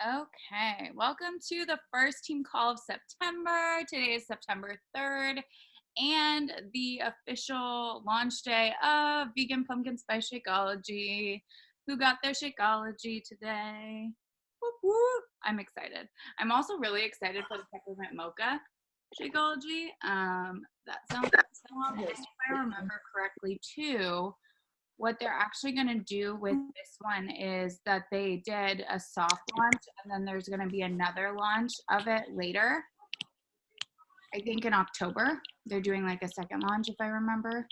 Okay, welcome to the first team call of September. Today is September 3rd and the official launch day of Vegan Pumpkin Spice Shakeology. Who got their Shakeology today? Whoop, whoop. I'm excited. I'm also really excited for the Peppermint Mocha Shakeology. That sounds so good. If I remember correctly, too, what they're actually going to do with this one is that they did a soft launch and then there's going to be another launch of it later. I think in October. They're doing like a second launch, if I remember.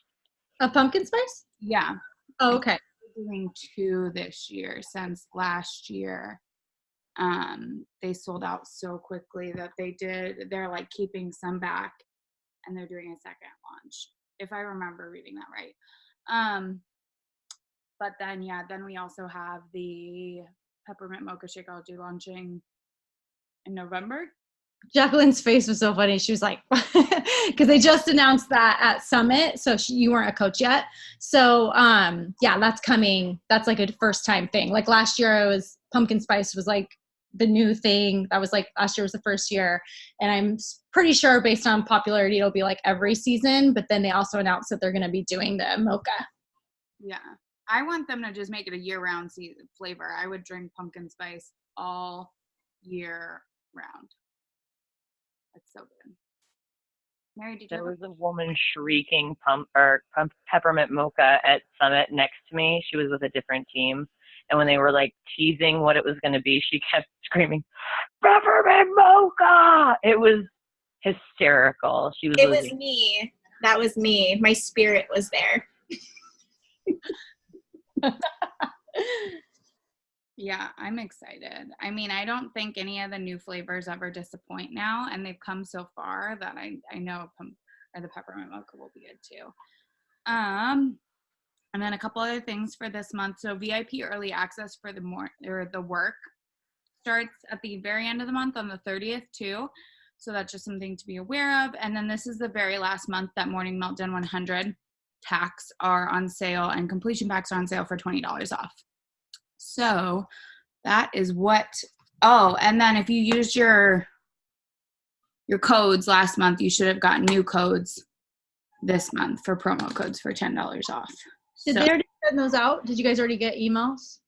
Of pumpkin spice? Yeah. Oh, okay. They're doing two this year since last year. They sold out so quickly that they're like keeping some back and they're doing a second launch, if I remember reading that right. But then we also have the Peppermint Mocha Shakeology launching in November. Jacqueline's face was so funny. She was like, because they just announced that at Summit. So you weren't a coach yet. So yeah, that's coming. That's like a first time thing. Like last year, it was pumpkin spice was like the new thing. That was like last year was the first year. And I'm pretty sure based on popularity, it'll be like every season. But then they also announced that they're going to be doing the mocha. Yeah. I want them to just make it a year-round flavor. I would drink pumpkin spice all year round. That's so good. Mary, did you There was a woman shrieking peppermint mocha at Summit next to me. She was with a different team. And when they were like teasing what it was going to be, she kept screaming, "Peppermint mocha!" It was hysterical. She was It was me. That was me. My spirit was there. Yeah, I'm excited. I mean, I don't think any of the new flavors ever disappoint now, and they've come so far that I know the peppermint mocha will be good too. And then a couple other things for this month. So VIP early access for the work starts at the very end of the month on the 30th too. So that's just something to be aware of. And then this is the very last month that Morning Meltdown 100 packs are on sale and completion packs are on sale for $20 off. So that is and then if you used your codes last month, you should have gotten new codes this month for promo codes for $10 off. Did they already send those out? Did you guys already get emails?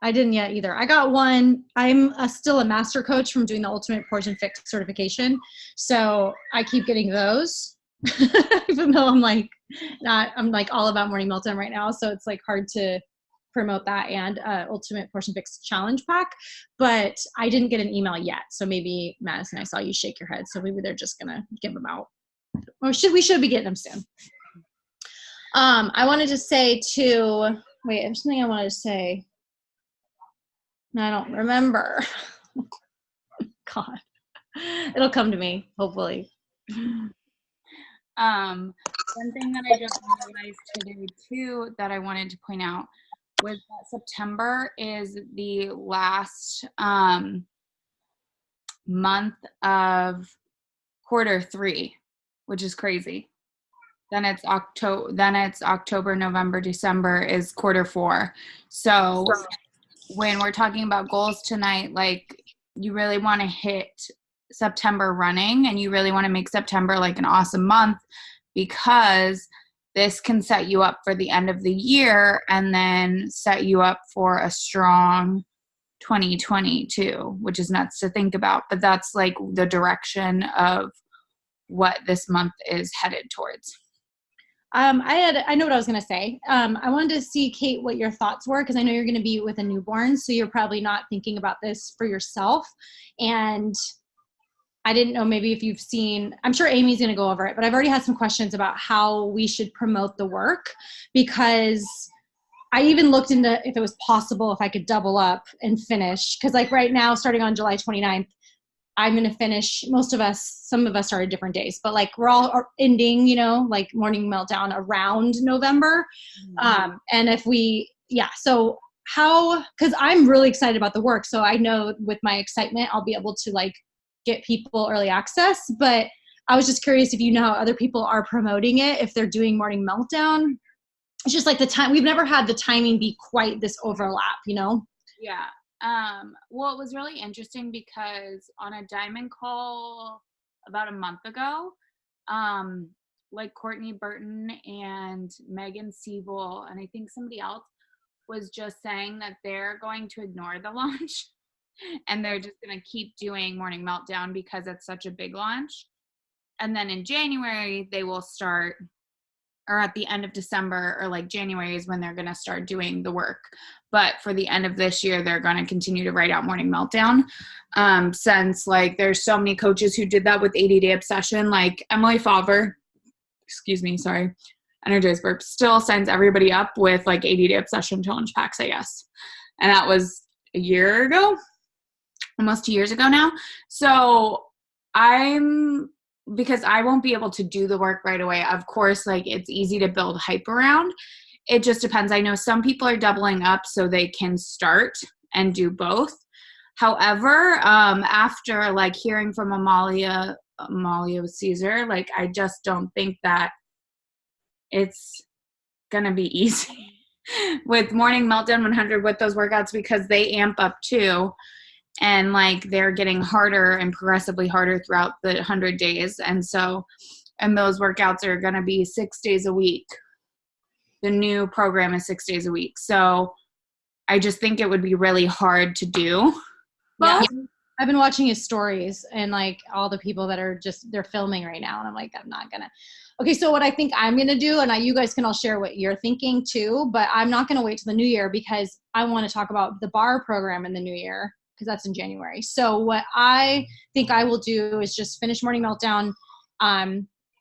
I didn't yet either. I got one. I'm still a master coach from doing the Ultimate Portion Fix certification. So I keep getting those, even though I'm like all about Morning Meltdown right now. So it's like hard to promote that and Ultimate Portion Fix challenge pack, but I didn't get an email yet. So maybe Madison, I saw you shake your head. So maybe they're just going to give them out. Or we should be getting them soon. I wanted to say there's something I wanted to say. No, I don't remember. God, it'll come to me, hopefully. One thing that I just realized today too that I wanted to point out was that September is the last month of quarter 3, which is crazy. Then it's October, November, December is quarter 4. So when we're talking about goals tonight, like you really want to hit September running and you really want to make September like an awesome month because this can set you up for the end of the year and then set you up for a strong 2022, which is nuts to think about, but that's like the direction of what this month is headed towards. I know what I was going to say. I wanted to see, Kate, what your thoughts were, because I know you're going to be with a newborn, so you're probably not thinking about this for yourself. And I didn't know maybe if you've seen, I'm sure Amy's going to go over it, but I've already had some questions about how we should promote the work, because I even looked into if it was possible if I could double up and finish. Because like right now, starting on July 29th, I'm going to finish, some of us started different days, but like we're all ending, like Morning Meltdown around November. Mm-hmm. And so because I'm really excited about the work. So I know with my excitement, I'll be able to like get people early access, but I was just curious if you know how other people are promoting it, if they're doing Morning Meltdown. It's just like the time, we've never had the timing be quite this overlap, Yeah. Well, it was really interesting because on a Diamond call about a month ago, like Courtney Burton and Megan Siebel, and I think somebody else was just saying that they're going to ignore the launch and they're just going to keep doing Morning Meltdown because it's such a big launch. And then in January, they will start, or at the end of December or like January is when they're going to start doing the work. But for the end of this year, they're going to continue to write out Morning Meltdown. Since like there's so many coaches who did that with 80-Day Obsession, like Emily Favre, Energize Burp, still sends everybody up with like 80-Day Obsession challenge packs, I guess. And that was a year ago, almost 2 years ago now. So because I won't be able to do the work right away, of course, like it's easy to build hype around. It just depends. I know some people are doubling up so they can start and do both. However, after like hearing from Amalia Caesar, like I just don't think that it's gonna be easy with Morning Meltdown 100 with those workouts, because they amp up too. And like they're getting harder and progressively harder throughout the 100 days. And those workouts are going to be 6 days a week. The new program is 6 days a week. So I just think it would be really hard to do. Yeah. I've been watching his stories and like all the people that are they're filming right now. And I'm like, I'm not going to. Okay, so what I think I'm going to do, and you guys can all share what you're thinking too, but I'm not going to wait till the new year because I want to talk about the bar program in the new year, because that's in January. So what I think I will do is just finish Morning Meltdown,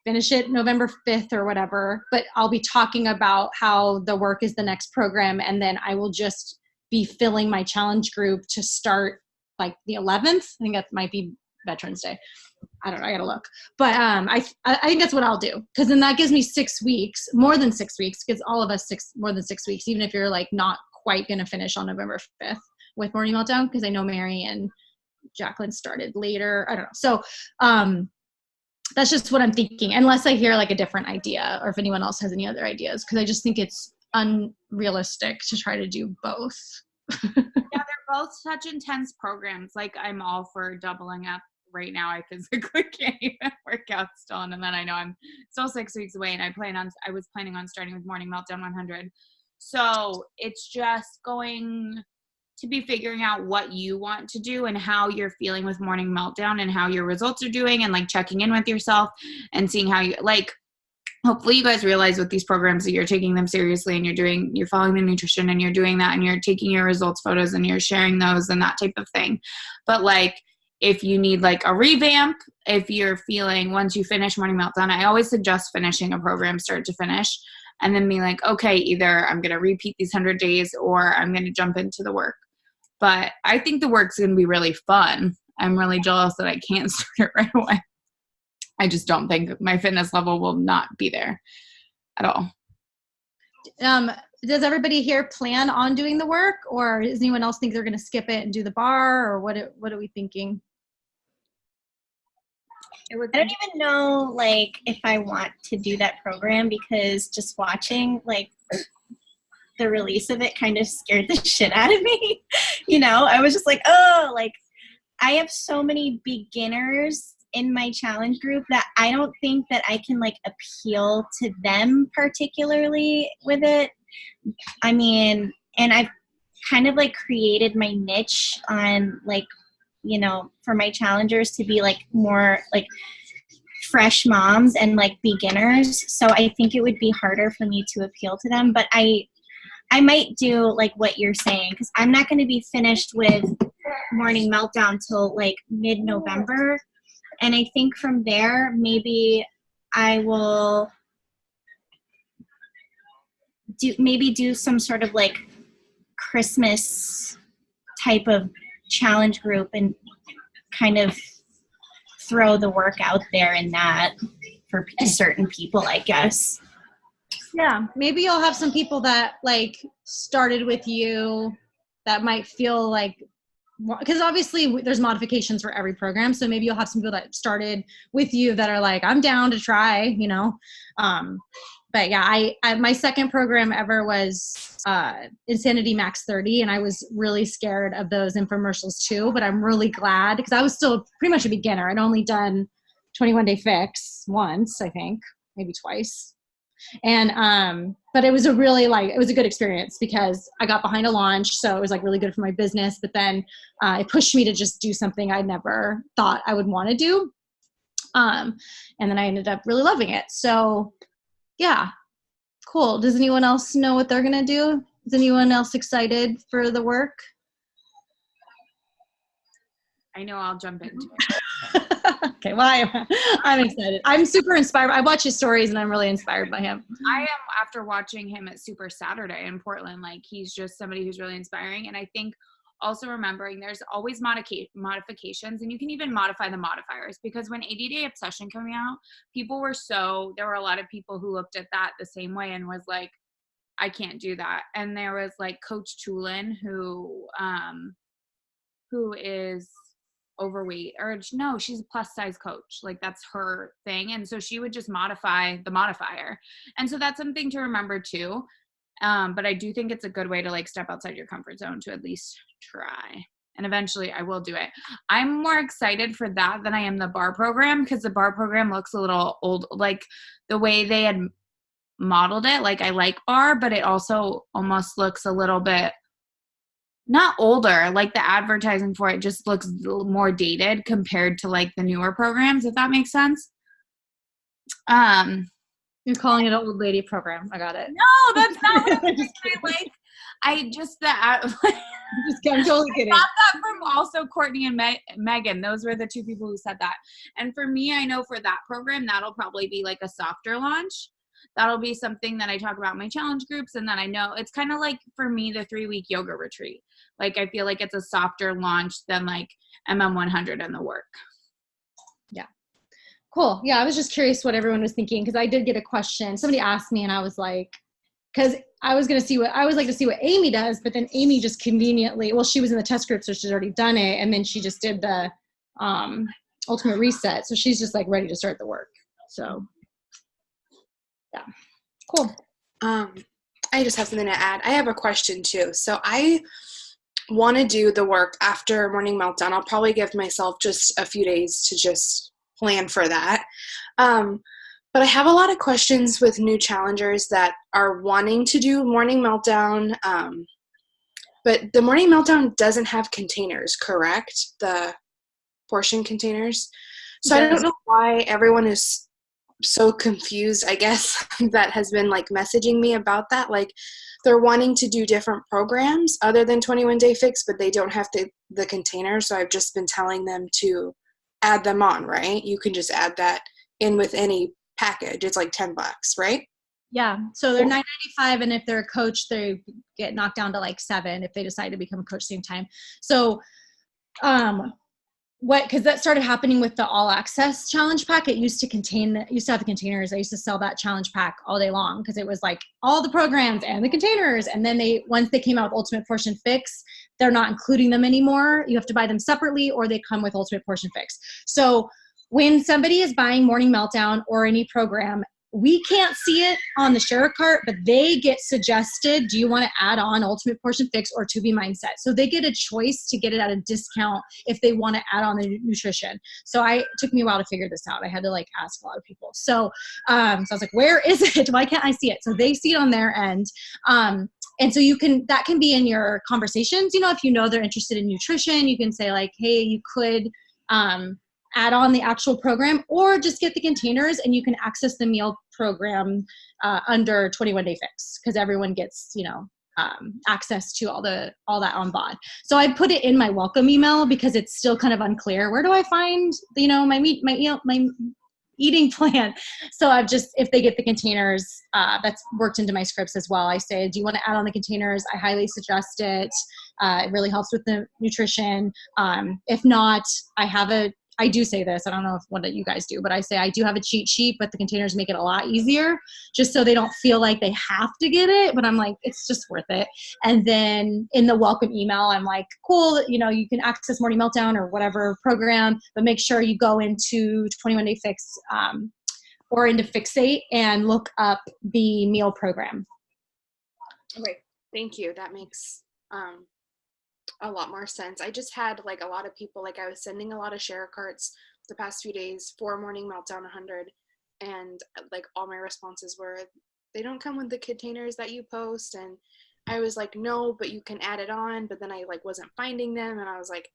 finish it November 5th or whatever, but I'll be talking about how the work is the next program, and then I will just be filling my challenge group to start like the 11th. I think that might be Veterans Day. I don't know, I gotta look. But I think that's what I'll do, because then that gives me 6 weeks, more than 6 weeks, because all of us more than 6 weeks, even if you're like not quite gonna finish on November 5th. With Morning Meltdown, because I know Mary and Jacqueline started later. I don't know. So that's just what I'm thinking, unless I hear like a different idea or if anyone else has any other ideas, because I just think it's unrealistic to try to do both. Yeah, they're both such intense programs. Like I'm all for doubling up right now. I physically can't even work out still. And then I know I'm still 6 weeks away, and I was planning on starting with Morning Meltdown 100. So it's just going to be figuring out what you want to do and how you're feeling with Morning Meltdown and how your results are doing, and like checking in with yourself and seeing how you like. Hopefully you guys realize with these programs that you're taking them seriously and you're following the nutrition and you're doing that and you're taking your results photos and you're sharing those and that type of thing. But like if you need like a revamp, if you're feeling once you finish Morning Meltdown, I always suggest finishing a program start to finish and then being like, okay, either I'm going to repeat these 100 days or I'm going to jump into the work. But I think the work's going to be really fun. I'm really jealous that I can't start it right away. I just don't think my fitness level will not be there at all. Does everybody here plan on doing the work, or does anyone else think they're going to skip it and do the bar, or what are we thinking? I don't even know like if I want to do that program, because just watching like the release of it kind of scared the shit out of me. You know, I was just like, oh, like I have so many beginners in my challenge group that I don't think that I can like appeal to them particularly with it. I mean, and I've kind of like created my niche on like, you know, for my challengers to be like more like fresh moms and like beginners. So I think it would be harder for me to appeal to them, but I might do like what you're saying, because I'm not going to be finished with Morning Meltdown till like mid-November. And I think from there, maybe I will do some sort of like Christmas type of challenge group and kind of throw the work out there in that for certain people, I guess. Yeah, maybe you'll have some people that like started with you that might feel like, because obviously there's modifications for every program. So maybe you'll have some people that started with you that are like, I'm down to try, you know. But but yeah, I my second program ever was Insanity Max 30, and I was really scared of those infomercials too, but I'm really glad because I was still pretty much a beginner. I'd only done 21 Day Fix once, I think, maybe twice. And but it was a really it was a good experience because I got behind a launch, so it was like really good for my business, but then it pushed me to just do something I never thought I would want to do. And then I ended up really loving it. So yeah, cool. Does anyone else know what they're gonna do? Is anyone else excited for the work? I know I'll jump into it. Okay, well, I'm excited. I'm super inspired. I watch his stories and I'm really inspired by him. I am after watching him at Super Saturday in Portland. Like, he's just somebody who's really inspiring. And I think also remembering there's always modifications, and you can even modify the modifiers, because when 80 Day Obsession came out, there were a lot of people who looked at that the same way and was like, I can't do that. And there was like Coach Tulin who is overweight, or no, she's a plus size coach, like that's her thing, and so she would just modify the modifier, and so that's something to remember too. But I do think it's a good way to like step outside your comfort zone to at least try, and eventually I will do it. I'm more excited for that than I am the bar program, because the bar program looks a little old, like the way they had modeled it. Like, I like bar, but it also almost looks a little bit not older, like the advertising for it just looks more dated compared to like the newer programs, if that makes sense. You're calling it an old lady program. I got it. No, that's not what I'm saying. I'm totally kidding. I got that from also Courtney and Megan. Those were the two people who said that. And for me, I know for that program, that'll probably be like a softer launch. That'll be something that I talk about in my challenge groups. And then I know it's kind of like, for me, the 3-week yoga retreat. Like, I feel like it's a softer launch than like MM100 and the work. Yeah. Cool. Yeah. I was just curious what everyone was thinking, because I did get a question. Somebody asked me and I was like, because I was going to see I always like to see what Amy does, but then Amy just conveniently, well, she was in the test group, so she's already done it. And then she just did the ultimate reset. So she's just like ready to start the work. So yeah. Cool. I just have something to add. I have a question too. So I want to do the work after Morning Meltdown. I'll probably give myself just a few days to just plan for that. But I have a lot of questions with new challengers that are wanting to do Morning Meltdown. But the Morning Meltdown doesn't have containers, correct? The portion containers. So I don't know why everyone is so confused, I guess, that has been like messaging me about that. Like, they're wanting to do different programs other than 21 Day Fix, but they don't have the container. So I've just been telling them to add them on, right? You can just add that in with any package. It's like $10, right? Yeah. So they're $9.95, and if they're a coach, they get knocked down to like $7 if they decide to become a coach same time. So because that started happening with the All Access challenge pack. It used to have the containers. I used to sell that challenge pack all day long because it was like all the programs and the containers. And then once they came out with Ultimate Portion Fix, they're not including them anymore. You have to buy them separately, or they come with Ultimate Portion Fix. So when somebody is buying Morning Meltdown or any program, we can't see it on the share cart, but they get suggested, do you want to add on Ultimate Portion Fix or To Be Mindset? So they get a choice to get it at a discount if they want to add on the nutrition. So it took me a while to figure this out. I had to like ask a lot of people. So I was like, where is it? Why can't I see it? So they see it on their end. And so that can be in your conversations. If you know they're interested in nutrition, you can say like, hey, you could add on the actual program, or just get the containers and you can access the meal program under 21 Day Fix, because everyone gets access to all that on BOD. So I put it in my welcome email because it's still kind of unclear. Where do I find my eating plan? So if they get the containers, that's worked into my scripts as well. I say, do you want to add on the containers? I highly suggest it. It really helps with the nutrition. If not, I do say this, I don't know what you guys do, but I say I do have a cheat sheet, but the containers make it a lot easier, just so they don't feel like they have to get it. But I'm like, it's just worth it. And then in the welcome email, I'm like, cool, you can access Morning Meltdown or whatever program, but make sure you go into 21 Day Fix or into Fixate and look up the meal program. Okay, thank you. That makes a lot more sense. I just had like a lot of people, like I was sending a lot of share carts the past few days for Morning Meltdown 100, and like all my responses were, they don't come with the containers that you post, and I was like, no, but you can add it on, but then I like wasn't finding them, and I was like,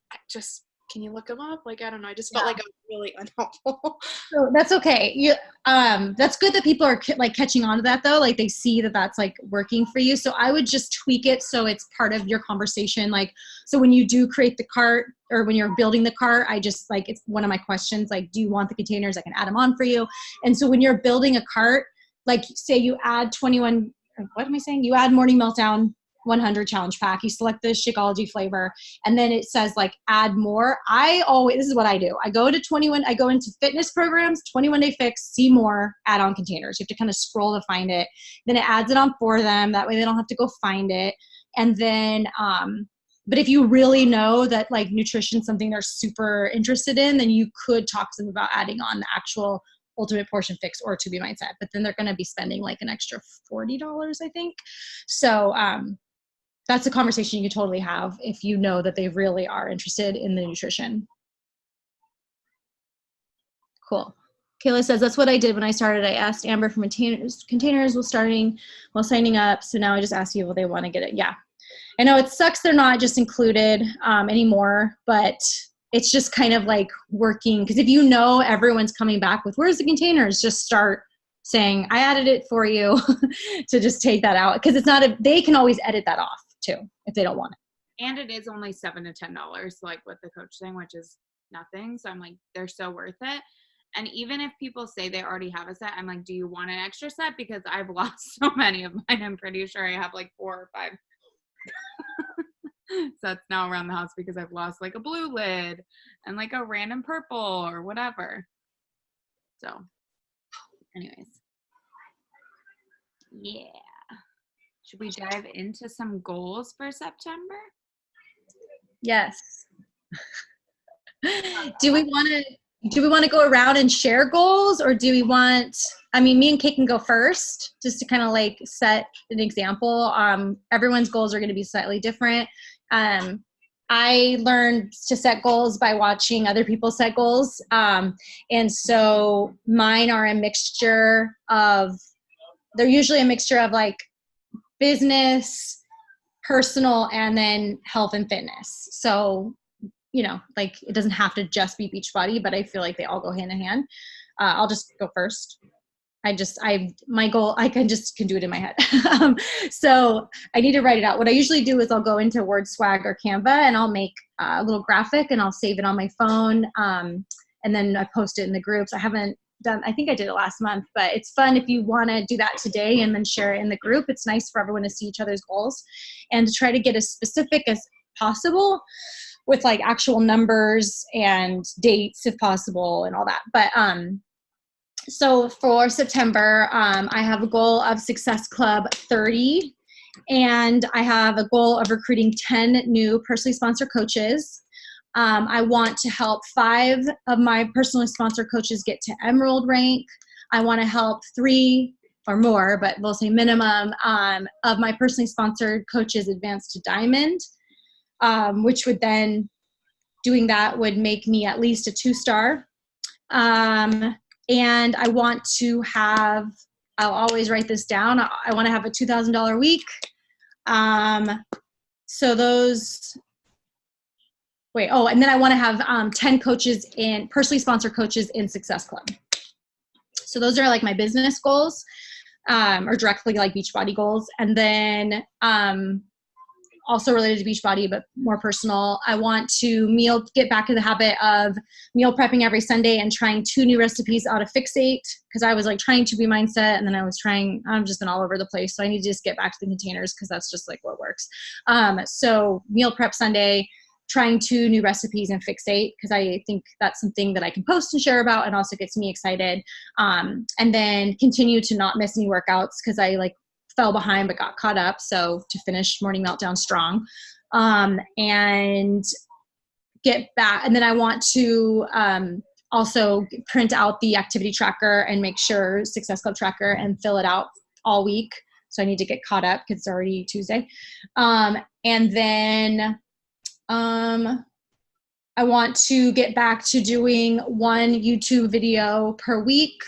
can you look them up? Like, I don't know, I just felt like I was really unhelpful. So that's okay. That's good that people are like catching on to that though. Like they see that that's like working for you. So I would just tweak it so it's part of your conversation. Like, so when you do create the cart or when you're building the cart, I just like, it's one of my questions, like, do you want the containers? I can add them on for you. And so when you're building a cart, like say you add 21, what am I saying? You add Morning Meltdown 100 challenge pack, you select the Shakeology flavor, and then it says like add more. This is what I do. I go into fitness programs, 21 Day Fix, see more, add on containers. You have to kind of scroll to find it. Then it adds it on for them. That way they don't have to go find it. And then, but if you really know that like nutrition is something they're super interested in, then you could talk to them about adding on the actual Ultimate Portion Fix or To Be Mindset, but then they're going to be spending like an extra $40, I think. So, that's a conversation you can totally have if you know that they really are interested in the nutrition. Cool. Kayla says, that's what I did when I started. I asked Amber for containers while signing up. So now I just ask you if they want to get it. Yeah. I know it sucks they're not just included anymore, but it's just kind of like working. Because if you know everyone's coming back with, where's the containers? Just start saying, I added it for you to just take that out. Because they can always edit that off too if they don't want it. And it is only $7 to $10, like with the coach thing, which is nothing. So I'm like, they're so worth it. And even if people say they already have a set, I'm like, do you want an extra set? Because I've lost so many of mine. I'm pretty sure I have like 4 or 5 sets now around the house because I've lost like a blue lid and like a random purple or whatever. So anyways, yeah. Should we dive into some goals for September? Yes. Do we want to go around and share goals, or do we want, me and Kate can go first just to kind of like set an example. Everyone's goals are going to be slightly different. I learned to set goals by watching other people set goals. And so mine are they're usually a mixture of like business, personal, and then health and fitness. So, like it doesn't have to just be Beachbody, but I feel like they all go hand in hand. I'll just go first. My goal, I can do it in my head. So I need to write it out. What I usually do is I'll go into WordSwag or Canva and I'll make a little graphic and I'll save it on my phone. And then I post it in the groups. I think I did it last month, but it's fun if you want to do that today and then share it in the group. It's nice for everyone to see each other's goals and to try to get as specific as possible with like actual numbers and dates if possible and all that. But, so for September, I have a goal of Success Club 30, and I have a goal of recruiting 10 new personally sponsored coaches. I want to help 5 of my personally sponsored coaches get to Emerald rank. I want to help 3 or more, but we'll say minimum, of my personally sponsored coaches advance to Diamond, which would then, doing that would make me at least a 2-star. And I want to have, I'll always write this down, I want to have a $2,000 week. So those, and then I want to have 10 coaches personally sponsored coaches in Success Club. So those are like my business goals, or directly like Beachbody goals. And then also related to Beachbody, but more personal, I want to get back to the habit of meal prepping every Sunday and trying 2 new recipes out of Fixate, because I was like trying To Be Mindset and then I've just been all over the place. So I need to just get back to the containers because that's just like what works. So meal prep Sunday, trying 2 new recipes in Fixate, because I think that's something that I can post and share about and also gets me excited. And then continue to not miss any workouts because I like fell behind but got caught up. So to finish Morning Meltdown strong, and get back. And then I want to also print out the activity tracker and make sure Success Club tracker and fill it out all week. So I need to get caught up because it's already Tuesday. And then I want to get back to doing one YouTube video per week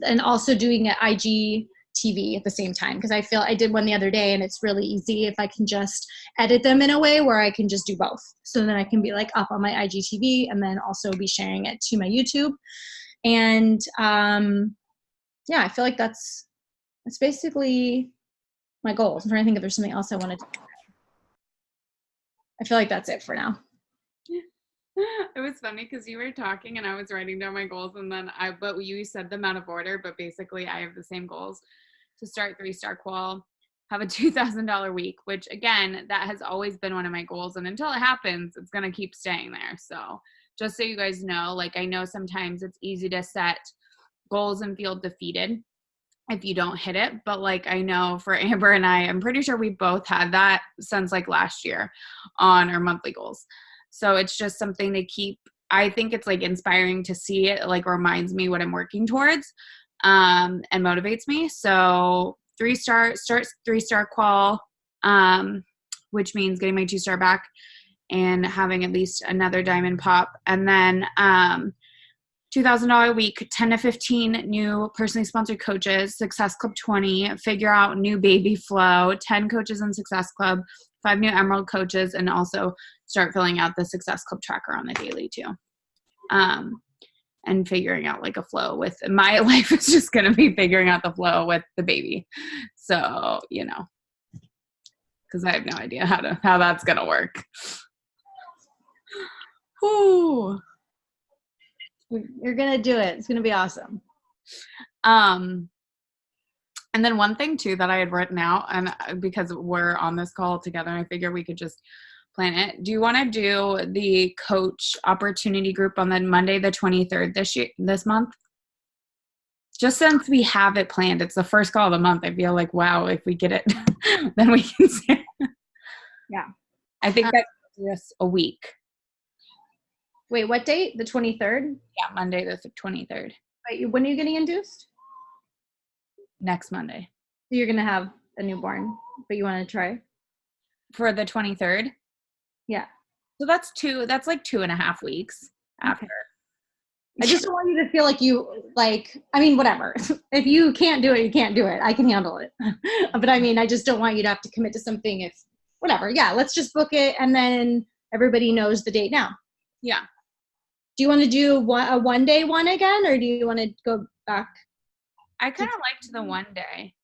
and also doing an IGTV at the same time, because I feel I did one the other day and it's really easy if I can just edit them in a way where I can just do both. So then I can be like up on my IGTV and then also be sharing it to my YouTube. And yeah, I feel like that's basically my goals. I'm trying to think if there's something else I wanted to do. I feel like that's it for now. It was funny because you were talking and I was writing down my goals, and then but you said them out of order, but basically I have the same goals: to start 3-star qual, have a $2,000 week, which again, that has always been one of my goals. And until it happens, it's going to keep staying there. So just so you guys know, like, I know sometimes it's easy to set goals and feel defeated if you don't hit it. But like, I know for Amber and I'm pretty sure we both had that since like last year on our monthly goals. So it's just something to keep. I think it's like inspiring to see it, like reminds me what I'm working towards, and motivates me. So 3-star qual, which means getting my 2-star back and having at least another diamond pop. And then $2,000 a week, 10 to 15 new personally sponsored coaches, Success Club 20, figure out new baby flow, 10 coaches in Success Club, 5 new Emerald coaches, and also start filling out the Success Club tracker on the daily too. And figuring out like a flow with my life is just going to be figuring out the flow with the baby. So, you know, because I have no idea how that's going to work. Whew. You're going to do it. It's going to be awesome. And then one thing too that I had written out, and because we're on this call together, I figure we could just plan it. Do you want to do the coach opportunity group on the Monday, the 23rd this month? Just since we have it planned, it's the first call of the month. I feel like, wow, if we get it, then we can say. Yeah. I think that's just a week. Wait, what date? The 23rd? Yeah, Monday the 23rd. Wait, when are you getting induced? Next Monday. So you're going to have a newborn, but you want to try? For the 23rd? Yeah. So that's like 2.5 weeks after. I just don't want you to feel like whatever. If you can't do it, you can't do it. I can handle it. But I mean, I just don't want you to have to commit to something if whatever. Yeah, let's just book it and then everybody knows the date now. Yeah. Do you want to do a one-day one again, or do you want to go back? I kind of liked the one day.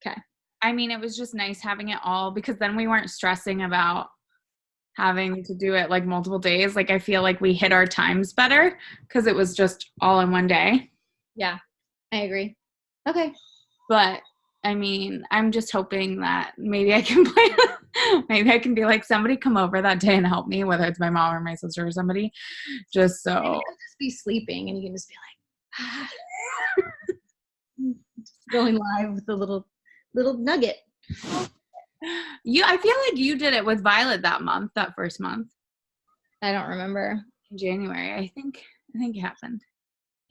Okay. I mean, it was just nice having it all, because then we weren't stressing about having to do it like multiple days. Like, I feel like we hit our times better because it was just all in one day. Yeah, I agree. Okay. But I mean, I'm just hoping that maybe I can maybe I can be like, somebody come over that day and help me, whether it's my mom or my sister or somebody, just so. Maybe you'll just be sleeping and you can just be like, just going live with the little nugget. I feel like you did it with Violet that first month. I don't remember. In January, I think it happened.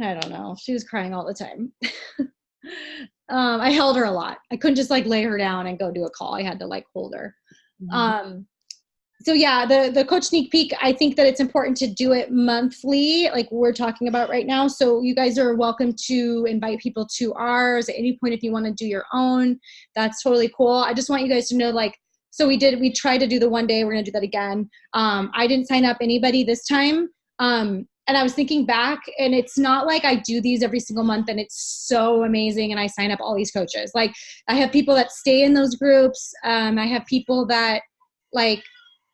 I don't know. She was crying all the time. I held her a lot. I couldn't just like lay her down and go do a call. I had to like hold her. Mm-hmm. So yeah, the coach sneak peek, I think that it's important to do it monthly, like we're talking about right now. So you guys are welcome to invite people to ours at any point if you want to do your own. That's totally cool. I just want you guys to know, like, so we tried to do the one day. We're going to do that again. I didn't sign up anybody this time. And I was thinking back, and it's not like I do these every single month and it's so amazing and I sign up all these coaches. Like, I have people that stay in those groups. I have people that like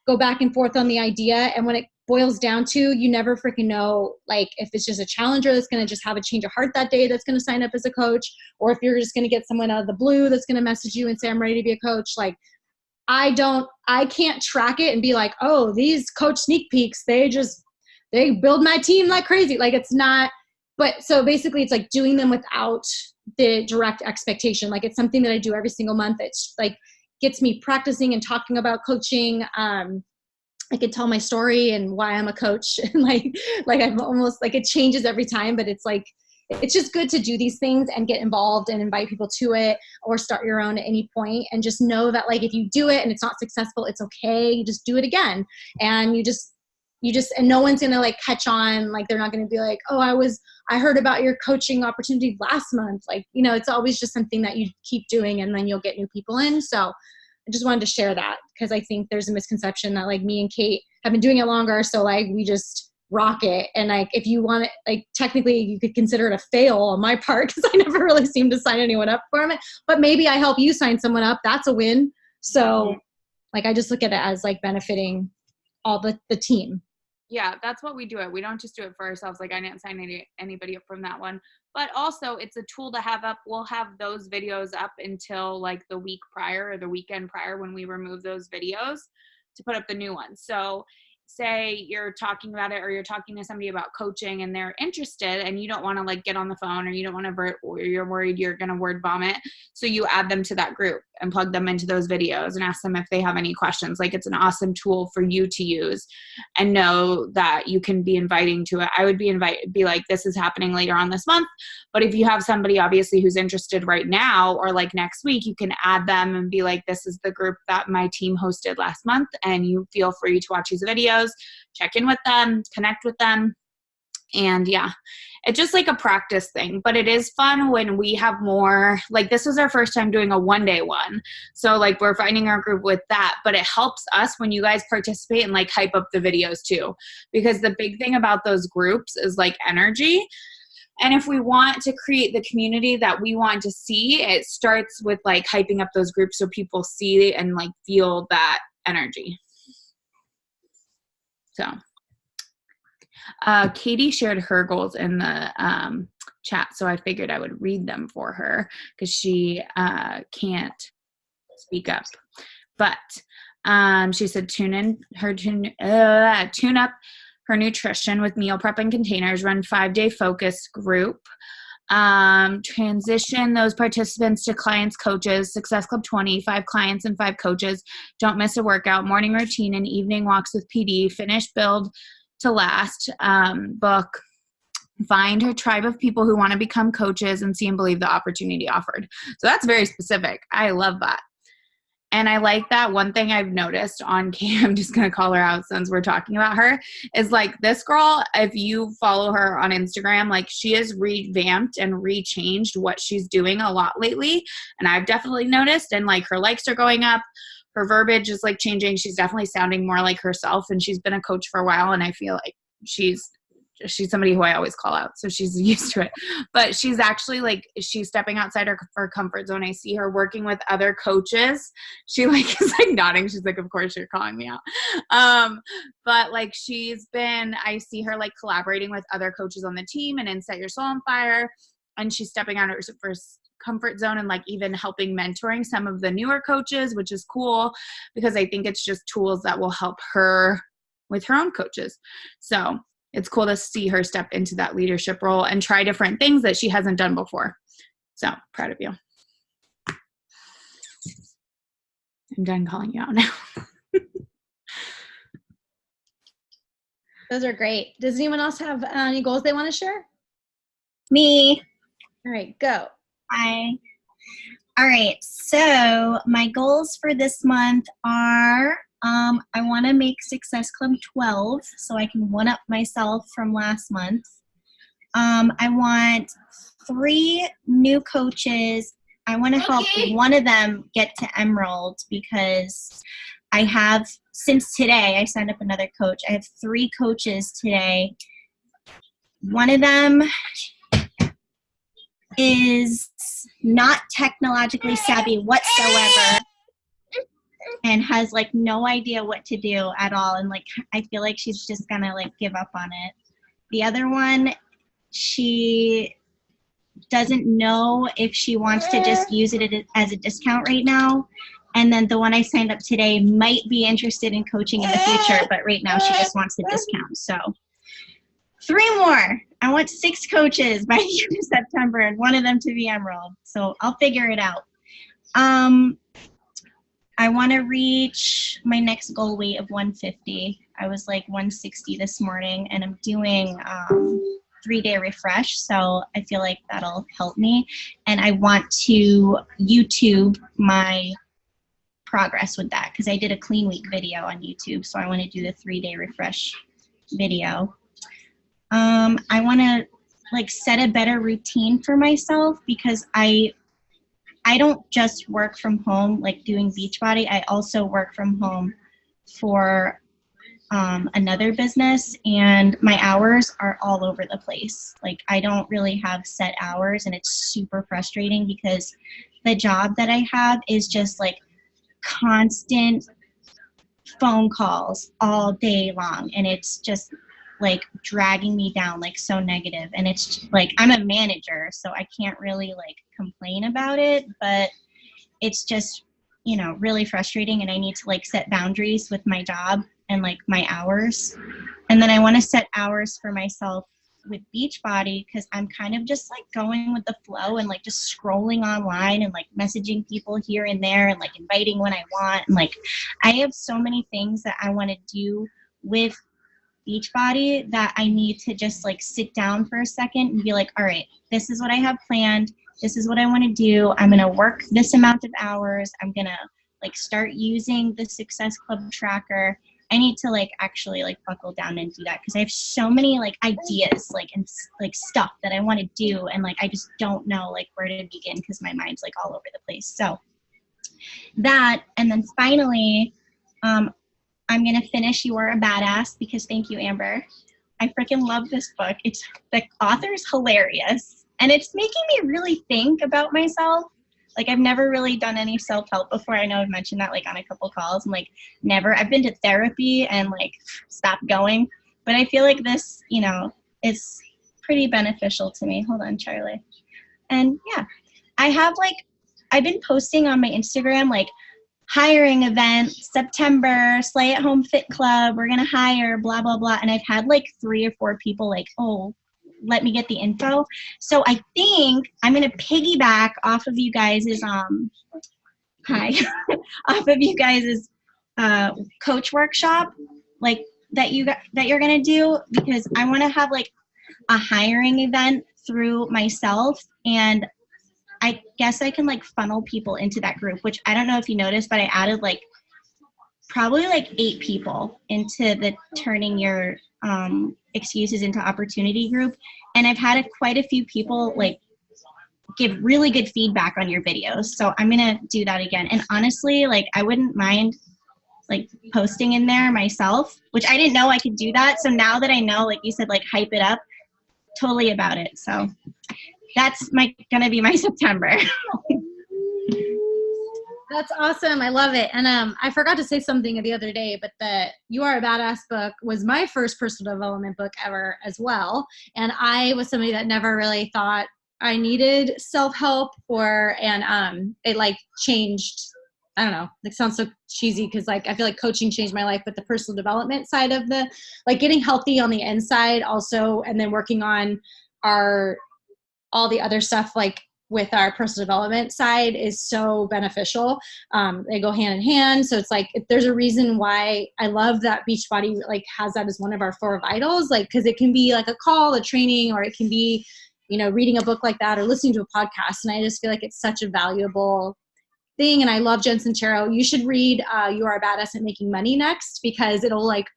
go back and forth on the idea. And when it boils down to, you never freaking know, like, if it's just a challenger that's going to just have a change of heart that day that's going to sign up as a coach, or if you're just going to get someone out of the blue that's going to message you and say, I'm ready to be a coach. Like, I can't track it and be like, oh, these coach sneak peeks, they build my team like crazy. Like, it's not, but so basically it's like doing them without the direct expectation. Like, it's something that I do every single month. It's like gets me practicing and talking about coaching. I could tell my story and why I'm a coach. And like I'm almost like, it changes every time, but it's like, it's just good to do these things and get involved and invite people to it, or start your own at any point, and just know that like, if you do it and it's not successful, it's okay. You just do it again. And you just, and no one's going to like catch on. Like, they're not going to be like, oh, I heard about your coaching opportunity last month. Like, you know, it's always just something that you keep doing, and then you'll get new people in. So I just wanted to share that, because I think there's a misconception that like me and Kate have been doing it longer. So like, we just rock it. And like, if you want it, like technically you could consider it a fail on my part, because I never really seem to sign anyone up for it, but maybe I help you sign someone up. That's a win. So like, I just look at it as like benefiting all the team. Yeah, that's what we do it. We don't just do it for ourselves. Like, I didn't sign anybody up from that one, but also it's a tool to have up. We'll have those videos up until like the week prior or the weekend prior, when we remove those videos to put up the new ones. So say you're talking about it, or you're talking to somebody about coaching and they're interested, and you don't want to like get on the phone, or you don't want to or you're worried you're going to word vomit. So you add them to that group and plug them into those videos and ask them if they have any questions. Like, it's an awesome tool for you to use and know that you can be inviting to it. I would be like, this is happening later on this month. But if you have somebody obviously who's interested right now, or like next week, you can add them and be like, this is the group that my team hosted last month, and you feel free to watch these videos, check in with them, connect with them. And yeah, it's just like a practice thing, but it is fun when we have more. Like, this was our first time doing a one-day one. So like, we're finding our group with that, but it helps us when you guys participate and like hype up the videos too, because the big thing about those groups is like energy. And if we want to create the community that we want to see, it starts with like hyping up those groups so people see and like feel that energy. So Katie shared her goals in the chat, so I figured I would read them for her, because she can't speak up. But she said tune up her nutrition with meal prep and containers, run 5-day focus group, transition those participants to clients, coaches, Success Club 20, 5 clients and 5 coaches, don't miss a workout, morning routine and evening walks with PD, finish, build to last, book, find her tribe of people who want to become coaches, and see and believe the opportunity offered. So that's very specific. I love that. And I like that. One thing I've noticed on Kate, I'm just going to call her out since we're talking about her, is like, this girl, if you follow her on Instagram, like, she has revamped and rechanged what she's doing a lot lately. And I've definitely noticed, and like, her likes are going up. Her verbiage is like changing. She's definitely sounding more like herself, and she's been a coach for a while, and I feel like she's somebody who I always call out, so she's used to it. But she's actually like, she's stepping outside her comfort zone. I see her working with other coaches. She like is like nodding. She's like, of course you're calling me out. But like, I see her like collaborating with other coaches on the team and in Set Your Soul on Fire, and she's stepping out of her first comfort zone and like even helping mentoring some of the newer coaches, which is cool, because I think it's just tools that will help her with her own coaches. So it's cool to see her step into that leadership role and try different things that she hasn't done before. So proud of you. I'm done calling you out now. Those are great. Does anyone else have any goals they want to share? Me. All right, go. Hi. All right. So my goals for this month are, I want to make Success Club 12 so I can one-up myself from last month. I want 3 new coaches. I want to help one of them get to Emerald, because I have, since today, I signed up another coach. I have 3 coaches today. One of them is not technologically savvy whatsoever and has like no idea what to do at all, and like I feel like she's just gonna like give up on it. The other one, she doesn't know if she wants to just use it as a discount right now, and then the one I signed up today might be interested in coaching in the future, but right now she just wants the discount. So 3 more. I want 6 coaches by the end of September, and one of them to be Emerald. So I'll figure it out. I want to reach my next goal weight of 150. I was like 160 this morning, and I'm doing 3-day refresh, so I feel like that'll help me. And I want to YouTube my progress with that because I did a clean week video on YouTube, so I want to do the 3-day refresh video. I want to like set a better routine for myself because I don't just work from home like doing Beachbody. I also work from home for another business, and my hours are all over the place. Like I don't really have set hours, and it's super frustrating because the job that I have is just like constant phone calls all day long, and it's just like dragging me down, like so negative. And it's like I'm a manager, so I can't really like complain about it, but it's just, you know, really frustrating, and I need to like set boundaries with my job and like my hours. And then I want to set hours for myself with Beachbody because I'm kind of just like going with the flow and like just scrolling online and like messaging people here and there and like inviting when I want. And like I have so many things that I want to do with Beachbody that I need to just like sit down for a second and be like, all right, this is what I have planned. This is what I want to do. I'm going to work this amount of hours. I'm going to like start using the Success Club tracker. I need to like actually like buckle down and do that because I have so many like ideas like and like stuff that I want to do, and like I just don't know like where to begin because my mind's like all over the place. So that, and then finally, I'm gonna finish You Are a Badass because thank you, Amber. I freaking love this book. It's the author's hilarious, and it's making me really think about myself. Like I've never really done any self-help before. I know I've mentioned that like on a couple calls. I'm like never. I've been to therapy and like stopped going. But I feel like this, you know, is pretty beneficial to me. Hold on, Charlie. And yeah, I have like, I've been posting on my Instagram like hiring event, September, Slay at Home Fit Club, we're going to hire, blah, blah, blah. And I've had like 3 or 4 people like, oh, let me get the info. So I think I'm going to piggyback off of you guys's, off of you guys's coach workshop, like that you're going to do, because I want to have like a hiring event through myself, and I guess I can like funnel people into that group, which I don't know if you noticed, but I added like probably like 8 people into the Turning Your Excuses into Opportunity group. And I've had quite a few people like give really good feedback on your videos. So I'm going to do that again. And honestly, like I wouldn't mind like posting in there myself, which I didn't know I could do that. So now that I know, like you said, like hype it up, totally about it. So that's gonna be my September. That's awesome. I love it. And I forgot to say something the other day, but the You Are a Badass book was my first personal development book ever as well. And I was somebody that never really thought I needed self-help and it like changed. I don't know, it sounds so cheesy because like I feel like coaching changed my life, but the personal development side of the like getting healthy on the inside also, and then working on all the other stuff like with our personal development side is so beneficial. They go hand in hand. So it's like, there's a reason why I love that Beachbody like has that as one of our 4 vitals, like, cause it can be like a call, a training, or it can be, you know, reading a book like that or listening to a podcast. And I just feel like it's such a valuable thing. And I love Jen Sincero. You should read You Are a Badass at Making Money next, because it'll like,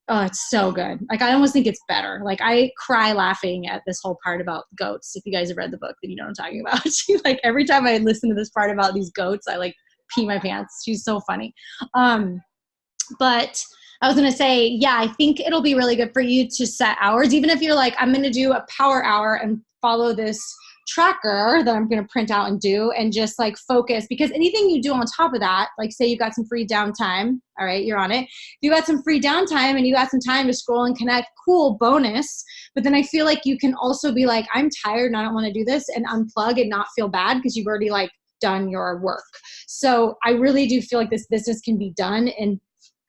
oh, it's so good. Like, I almost think it's better. Like, I cry laughing at this whole part about goats. If you guys have read the book, then you know what I'm talking about. Like, every time I listen to this part about these goats, I, like, pee my pants. She's so funny. But I was going to say, yeah, I think it'll be really good for you to set hours. Even if you're like, I'm going to do a power hour and follow this tracker that I'm going to print out and do, and just like focus, because anything you do on top of that, like say you've got some free downtime, all right, you're on it. If you got some free downtime and you got some time to scroll and connect, cool, bonus. But then I feel like you can also be like, I'm tired and I don't want to do this, and unplug and not feel bad because you've already like done your work. So I really do feel like this business can be done in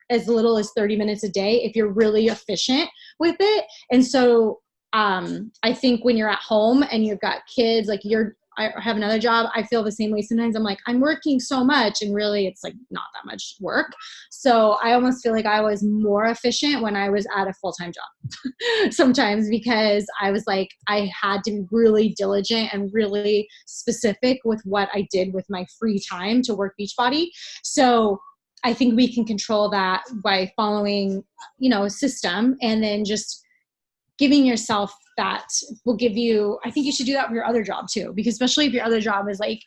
as little as 30 minutes a day if you're really efficient with it. And so I think when you're at home and you've got kids, like you're I have another job, I feel the same way. Sometimes I'm like, I'm working so much, and really it's like not that much work. So I almost feel like I was more efficient when I was at a full-time job sometimes, because I was like, I had to be really diligent and really specific with what I did with my free time to work Beachbody. So I think we can control that by following, a system, and then just giving yourself that will give you, I think you should do that with your other job too, because especially if your other job is like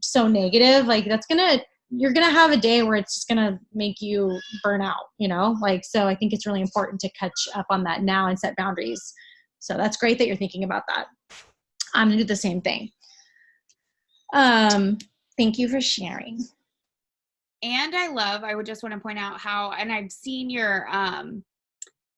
so negative, like you're going to have a day where it's just going to make you burn out, so I think it's really important to catch up on that now and set boundaries. So that's great that you're thinking about that. I'm going to do the same thing. Thank you for sharing. And I would just want to point out how, and I've seen your,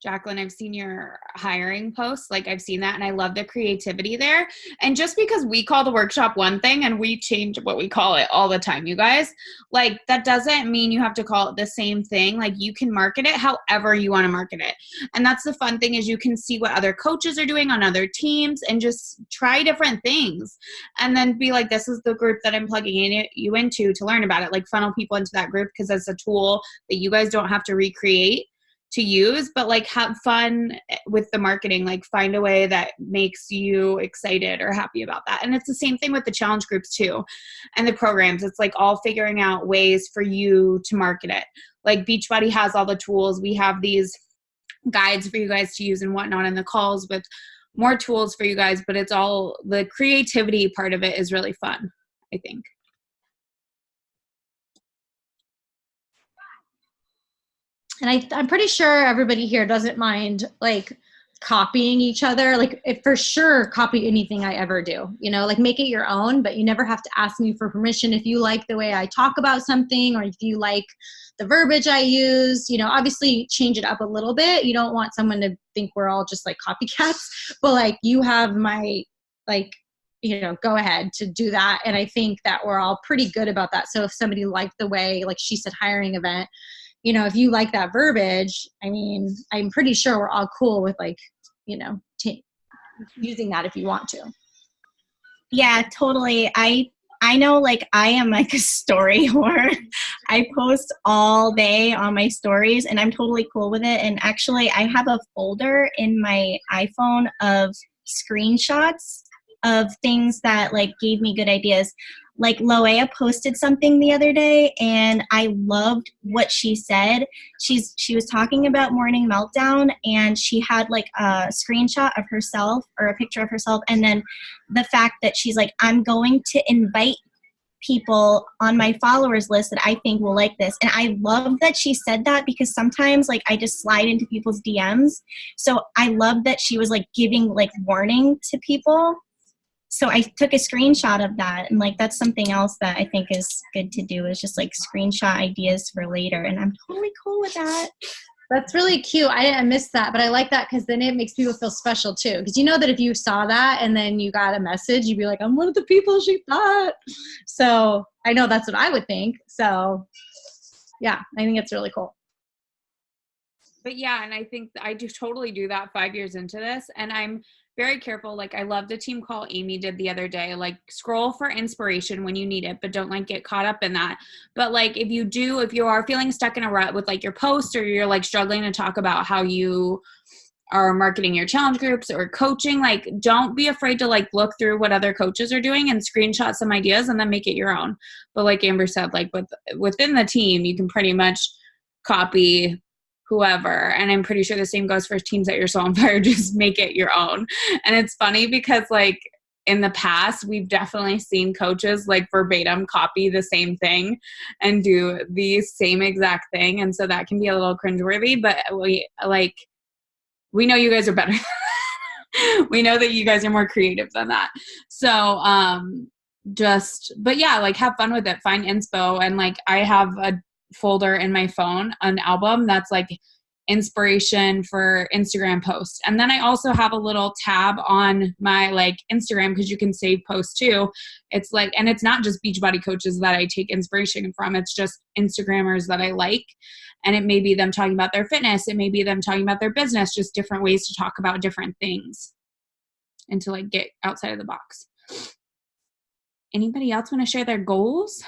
Jacqueline, I've seen your hiring posts. Like I've seen that, and I love the creativity there. And just because we call the workshop one thing and we change what we call it all the time, you guys, like that doesn't mean you have to call it the same thing. Like you can market it however you want to market it. And that's the fun thing, is you can see what other coaches are doing on other teams and just try different things, and then be like, this is the group that I'm plugging you into to learn about it. Like funnel people into that group, because that's a tool that you guys don't have to recreate to use, but like have fun with the marketing, like find a way that makes you excited or happy about that. And it's the same thing with the challenge groups too, and the programs. It's like all figuring out ways for you to market it. Like Beachbody has all the tools. We have these guides for you guys to use and whatnot in the calls with more tools for you guys, but it's all the creativity part of it is really fun, I think. And I'm pretty sure everybody here doesn't mind like copying each other. Like if for sure copy anything I ever do, like make it your own, but you never have to ask me for permission if you like the way I talk about something, or if you like the verbiage I use, obviously change it up a little bit. You don't want someone to think we're all just like copycats, but like you have my go ahead to do that. And I think that we're all pretty good about that. So if somebody liked the way, like she said, hiring event, if you like that verbiage, I mean, I'm pretty sure we're all cool with like, using that if you want to. Yeah, totally. I know, like, I am like a story whore. I post all day on my stories, and I'm totally cool with it. And actually, I have a folder in my iPhone of screenshots of things that like gave me good ideas. Like Loea posted something the other day, and I loved what she said. She was talking about Morning Meltdown, and she had like a screenshot of herself, or a picture of herself, and then the fact that she's like, I'm going to invite people on my followers list that I think will like this. And I love that she said that, because sometimes like I just slide into people's DMs. So I love that she was like giving like warning to people. So I took a screenshot of that, and like that's something else that I think is good to do, is just like screenshot ideas for later, and I'm totally cool with that. That's really cute. I missed that, but I like that, because then it makes people feel special too. Because that if you saw that and then you got a message, you'd be like, I'm one of the people she thought. So I know that's what I would think. So yeah, I think it's really cool. But yeah, and I think I do totally do that 5 years into this, and I'm very careful. Like I love the team call Amy did the other day, like scroll for inspiration when you need it, but don't like get caught up in that. But like if you are feeling stuck in a rut with like your post, or you're like struggling to talk about how you are marketing your challenge groups or coaching, like don't be afraid to like look through what other coaches are doing and screenshot some ideas and then make it your own. But like Amber said, like within the team, you can pretty much copy whoever. And I'm pretty sure the same goes for teams that you're so on fire, just make it your own. And it's funny because like in the past, we've definitely seen coaches like verbatim copy the same thing and do the same exact thing. And so that can be a little cringeworthy, but we know you guys are better. We know that you guys are more creative than that. So, but yeah, like have fun with it, find inspo. And like, I have a folder in my phone, an album that's like inspiration for Instagram posts. And then I also have a little tab on my like Instagram, because you can save posts too. It's like, and it's not just Beachbody coaches that I take inspiration from. It's just Instagrammers that I like. And it may be them talking about their fitness. It may be them talking about their business, just different ways to talk about different things and to like get outside of the box. Anybody else want to share their goals?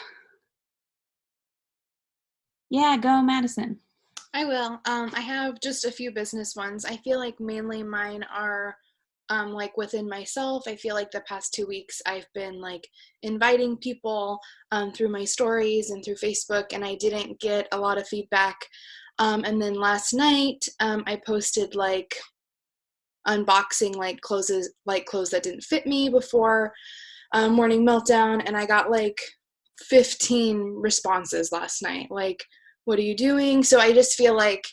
Yeah, go Madison. I will. I have just a few business ones. I feel like mainly mine are like within myself. I feel like the past 2 weeks I've been like inviting people through my stories and through Facebook, and I didn't get a lot of feedback. And then last night I posted like unboxing like clothes that didn't fit me before morning meltdown, and I got like 15 responses last night. Like, what are you doing? So I just feel like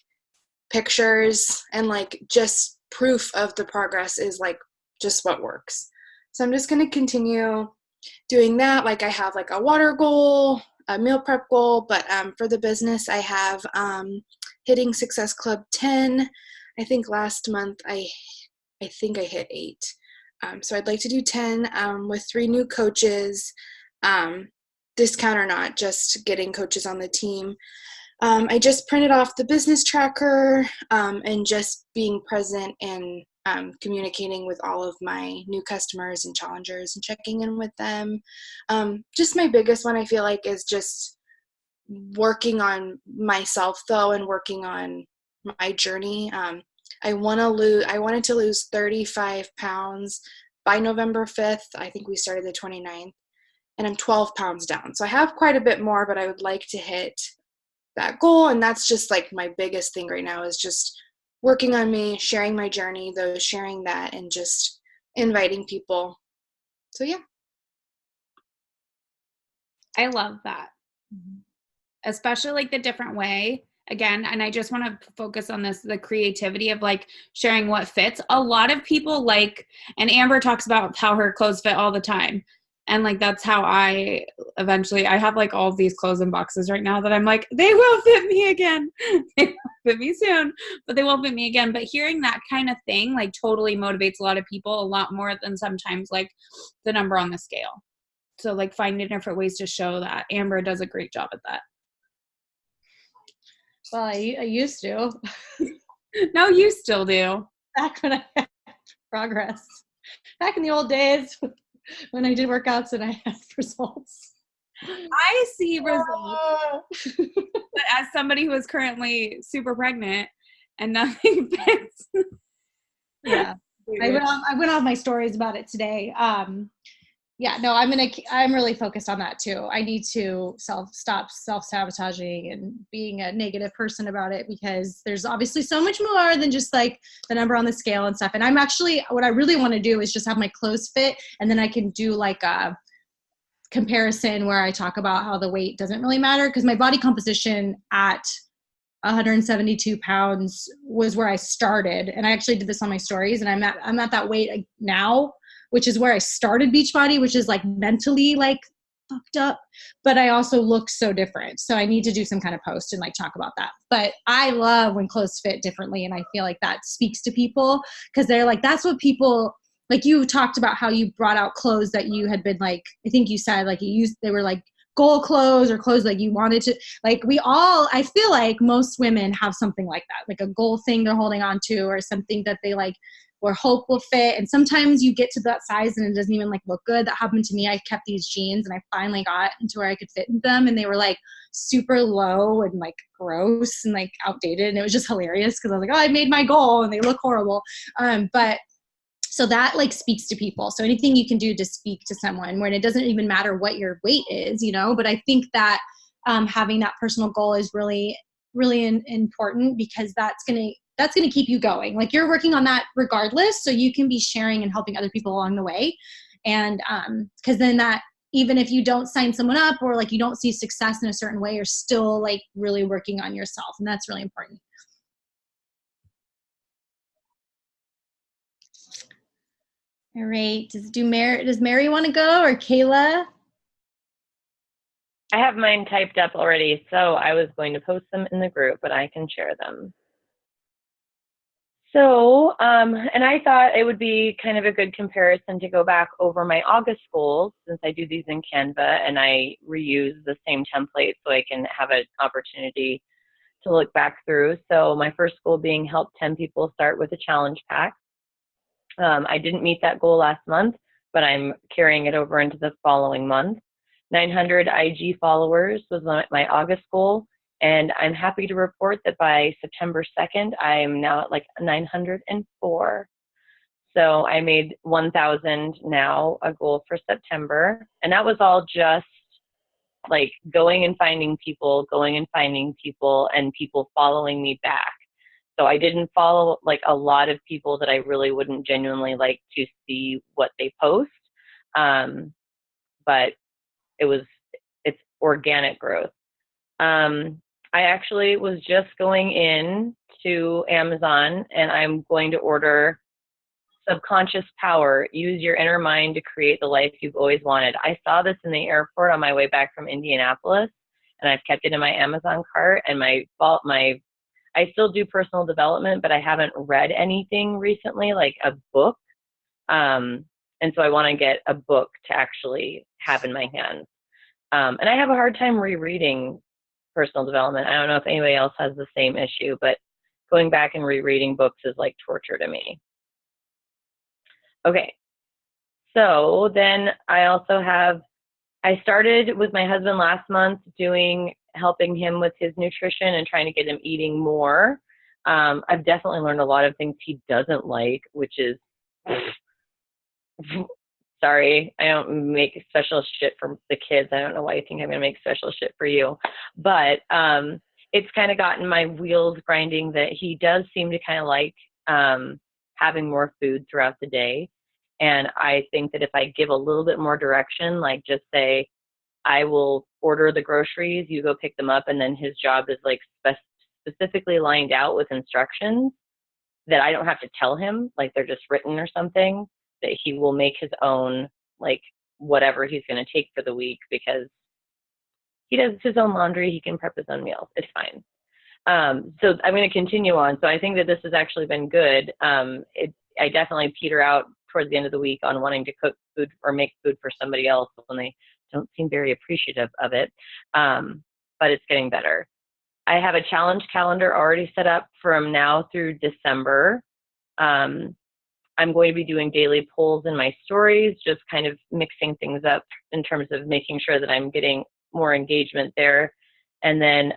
pictures and like just proof of the progress is like just what works. So I'm just going to continue doing that. Like I have like a water goal, a meal prep goal, but for the business I have hitting Success Club 10. I think last month I think I hit 8. So I'd like to do 10 with 3 new coaches, discount or not, just getting coaches on the team. I just printed off the business tracker and just being present and communicating with all of my new customers and challengers and checking in with them. Just my biggest one I feel like is just working on myself though, and working on my journey. I wanted to lose 35 pounds by November 5th. I think we started the 29th, and I'm 12 pounds down. So I have quite a bit more, but I would like to hit that goal. And that's just like my biggest thing right now, is just working on me, sharing my journey, though, sharing that, and just inviting people. So yeah. I love that. Especially like the different way. Again, and I just want to focus on this, the creativity of like sharing what fits. A lot of people like, and Amber talks about how her clothes fit all the time. And like, that's how I have like all of these clothes in boxes right now that I'm like, they will fit me again. They will fit me soon, but they will fit me again. But hearing that kind of thing, like totally motivates a lot of people, a lot more than sometimes like the number on the scale. So like finding different ways to show that. Amber does a great job at that. Well, I used to. No, you still do. Back when I had progress. Back in the old days when I did workouts and I had results. I see results. But as somebody who is currently super pregnant and nothing fits. Yeah. I went on my stories about it today. Yeah, no, I'm really focused on that too. I need to stop self-sabotaging and being a negative person about it, because there's obviously so much more than just like the number on the scale and stuff. And I'm actually, what I really want to do is just have my clothes fit, and then I can do like a comparison where I talk about how the weight doesn't really matter, because my body composition at 172 pounds was where I started. And I actually did this on my stories, and I'm at that weight now, which is where I started Beachbody, which is like mentally like fucked up, but I also look so different. So I need to do some kind of post and like talk about that. But I love when clothes fit differently. And I feel like that speaks to people, because they're like, that's what people, like you talked about how you brought out clothes that you had been like, I think you said like they were like goal clothes or clothes like you wanted to, like I feel like most women have something like that, like a goal thing they're holding on to, or something that they like, or hope will fit. And sometimes you get to that size and it doesn't even like look good. That happened to me. I kept these jeans and I finally got into where I could fit in them, and they were like super low and like gross and like outdated. And it was just hilarious, because I was like, oh, I made my goal and they look horrible. But so that like speaks to people. So anything you can do to speak to someone, when it doesn't even matter what your weight is, but I think that having that personal goal is really, really important, because that's going to keep you going. Like you're working on that regardless. So you can be sharing and helping other people along the way. And because then that, even if you don't sign someone up or like you don't see success in a certain way, you're still like really working on yourself. And that's really important. All right. Does Mary want to go, or Kayla? I have mine typed up already, so I was going to post them in the group, but I can share them. So, and I thought it would be kind of a good comparison to go back over my August goals, since I do these in Canva and I reuse the same template so I can have an opportunity to look back through. So my first goal being help 10 people start with a challenge pack. I didn't meet that goal last month, but I'm carrying it over into the following month. 900 IG followers was my August goal, and I'm happy to report that by September 2nd, I'm now at like 904. So I made 1,000 now a goal for September, and that was all just like going and finding people, and people following me back. So I didn't follow like a lot of people that I really wouldn't genuinely like to see what they post. But it's organic growth. I actually was just going in to Amazon, and I'm going to order Subconscious Power, Use Your Inner Mind to Create the Life You've Always Wanted. I saw this in the airport on my way back from Indianapolis, and I've kept it in my Amazon cart. And I still do personal development, but I haven't read anything recently, like a book. And so I want to get a book to actually have in my hands. And I have a hard time rereading personal development. I don't know if anybody else has the same issue, but going back and rereading books is like torture to me. Okay, so then I started with my husband last month helping him with his nutrition and trying to get him eating more. I've definitely learned a lot of things he doesn't like, which is, sorry, I don't make special shit for the kids. I don't know why you think I'm gonna make special shit for you, but it's kind of gotten my wheels grinding that he does seem to kind of like having more food throughout the day. And I think that if I give a little bit more direction, like just say, I will order the groceries, you go pick them up, and then his job is like specifically lined out with instructions that I don't have to tell him, like they're just written or something, that he will make his own, like whatever he's going to take for the week, because he does his own laundry, he can prep his own meals, it's fine. So I'm going to continue on. So I think that this has actually been good. I definitely peter out towards the end of the week on wanting to cook food or make food for somebody else when they don't seem very appreciative of it. But it's getting better. I have a challenge calendar already set up from now through December. I'm going to be doing daily polls in my stories, just kind of mixing things up in terms of making sure that I'm getting more engagement there. And then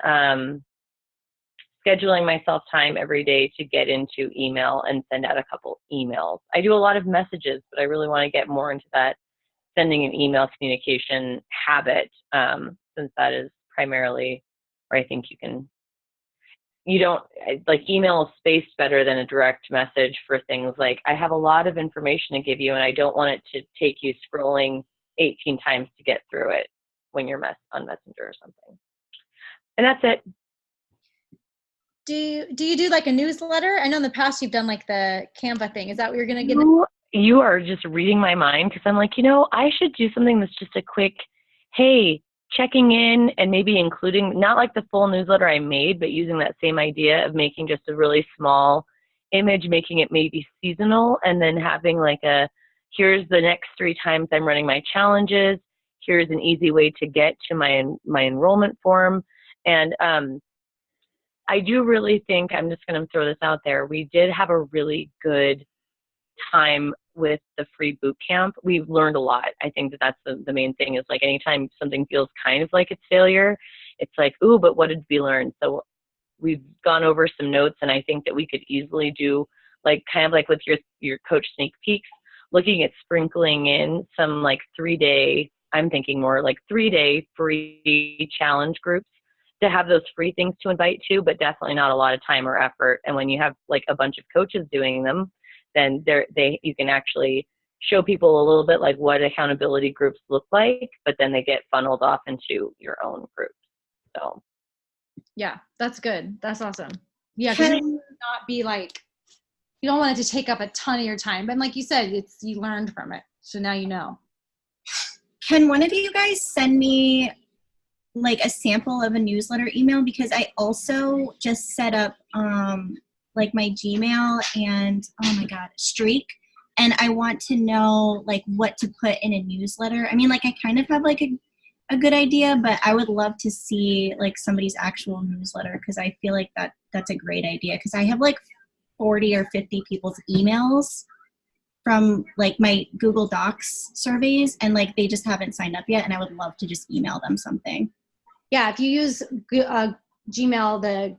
scheduling myself time every day to get into email and send out a couple emails. I do a lot of messages, but I really want to get more into that sending an email communication habit, since that is primarily where I think email is spaced better than a direct message for things like, I have a lot of information to give you and I don't want it to take you scrolling 18 times to get through it when you're on Messenger or something. And that's it. Do you do like a newsletter? I know in the past you've done like the Canva thing. Is that what you're going to get? You are just reading my mind, because I'm like, I should do something that's just a quick, hey, checking in, and maybe including, not like the full newsletter I made, but using that same idea of making just a really small image, making it maybe seasonal, and then having like here's the next 3 times I'm running my challenges. Here's an easy way to get to my enrollment form. And I do really think, I'm just going to throw this out there, we did have a really good time with the free boot camp. We've learned a lot. I think that's the main thing, is like anytime something feels kind of like it's failure, it's like, ooh, but what did we learn? So we've gone over some notes, and I think that we could easily do like kind of like with your coach sneak peeks, looking at sprinkling in some like 3-day, I'm thinking more like 3-day free challenge groups, to have those free things to invite to, but definitely not a lot of time or effort. And when you have like a bunch of coaches doing them, then you can actually show people a little bit like what accountability groups look like, but then they get funneled off into your own groups. So yeah, that's good. That's awesome. Yeah, because it would not be like, you don't want it to take up a ton of your time, but like you said, you learned from it, so now you know. Can one of you guys send me like a sample of a newsletter email, because I also just set up like my Gmail and Streak, and I want to know like what to put in a newsletter. I mean, like I kind of have like a good idea, but I would love to see like somebody's actual newsletter, because I feel like that's a great idea, because I have like 40 or 50 people's emails from like my Google Docs surveys, and like they just haven't signed up yet, and I would love to just email them something. Yeah, if you use Gmail, the